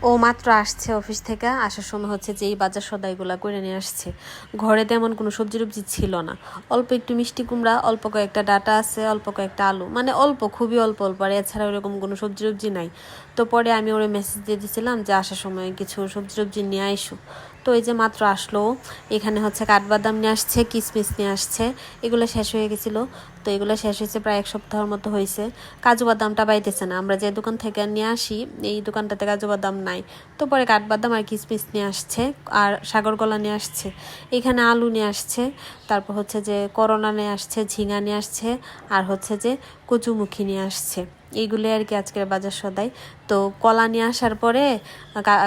ও মাত্র আসছে অফিস থেকে, আসার সময় হচ্ছে যে এই বাজার সদাইগুলা করে নিয়ে আসছে। ঘরে তেমন কোনো সবজি টবজি ছিল না, অল্প একটু মিষ্টি কুমড়া, অল্প কয়েকটা ডাটা আছে, অল্প কয়েকটা আলু, মানে অল্প, খুবই অল্প অল্প, আর এছাড়া ওরকম কোনো সবজি টবজি নাই। তো পরে আমি ওরে মেসেজ দিয়ে দিয়েছিলাম যে আসার সময় কিছু সবজি টবজি নিয়ে আইসো। তো এই যে মাত্র আসলো, এখানে হচ্ছে কাঠবাদাম নিয়ে আসছে, কিশমিশ নিয়ে আসছে, এগুলো শেষ হয়ে গেছিলো। তো এগুলো শেষ হয়েছে প্রায় এক সপ্তাহের মতো হয়েছে। কাজু বাদামটা পাইতেছে না, আমরা যে দোকান থেকে নিয়ে আসি এই দোকানটাতে কাজু বাদাম নাই। তো পরে কাঠবাদাম আর কিশমিশ নিয়ে আসছে, আর সাগর কলা নিয়ে আসছে, এখানে আলু নিয়ে আসছে, তারপর হচ্ছে যে করলা নিয়ে আসছে, ঝিঙা নিয়ে আসছে, আর হচ্ছে যে কচুমুখী নিয়ে আসছে। এইগুলো আর কি আজকের বাজার সদাই। তো কলা নিয়ে আসার পরে,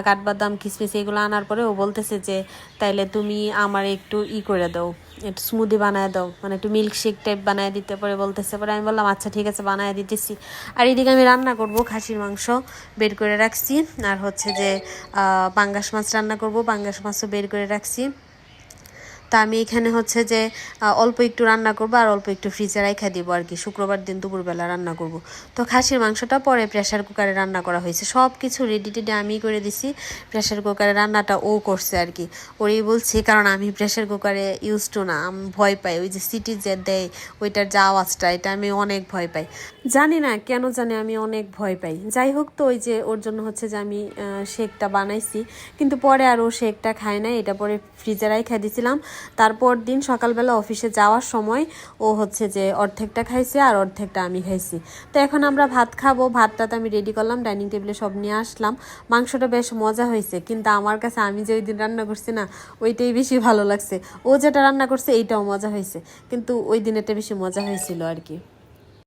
কাঠবাদাম কিশমিশ এগুলো আনার পরে ও বলতেছে যে তাইলে তুমি আমার একটু করে দাও, একটু স্মুদি বানায় দাও, মানে একটু মিল্কশেক টাইপ বানায় দিতে। পরে বলতেছে, পরে আমি বললাম আচ্ছা ঠিক আছে বানায় দিতেছি। আর এদিকে আমি রান্না করব, খাসির মাংস বের করে রাখছি, আর হচ্ছে যে পাঙ্গাস মাছ রান্না করব, পাঙ্গাস মাছও বের করে রাখছি। তা আমি এখানে হচ্ছে যে অল্প একটু রান্না করবো, আর অল্প একটু ফ্রিজে রাখা দিব আর কি, শুক্রবার দিন দুপুরবেলা রান্না করব। তো খাসির মাংসটা পরে প্রেশার কুকারে রান্না করা হয়েছে, সব কিছু রেডি টেডি আমি করে দিছি। প্রেশার কুকারে রান্নাটা ও করছে আর কি, ওরই বলছি, কারণ আমি প্রেশার কুকারে ইউজ টু না, আমি ভয় পাই, ওই যে সিটি যে দেয় ওইটার যা আওয়াজটা, এটা আমি অনেক ভয় পাই, জানি না কেন জানি আমি অনেক ভয় পাই। যাই হোক, তো ওই যে ওর জন্য হচ্ছে যে আমি শেকটা বানাইছি, কিন্তু পরে আর ও শেকটা খায় না, এটা পরে ফ্রিজে রাইখা দিয়েছিলাম। তারপর দিন সকালবেলা অফিসে যাওয়ার সময় ও হচ্ছে যে অর্ধেকটা খাইছে আর অর্ধেকটা আমি খাইছি। তো এখন আমরা ভাত খাবো, ভাতটা তো আমি রেডি করলাম, ডাইনিং টেবিলে সব নিয়ে আসলাম। মাংসটা বেশ মজা হয়েছে, কিন্তু আমার কাছে আমি যে ওই দিন রান্না করছি না, ওইটাই বেশি ভালো লাগছে। ও যেটা রান্না করছে এইটাও মজা হয়েছে, কিন্তু ওই দিন এটা বেশি মজা হয়েছিল আর কি।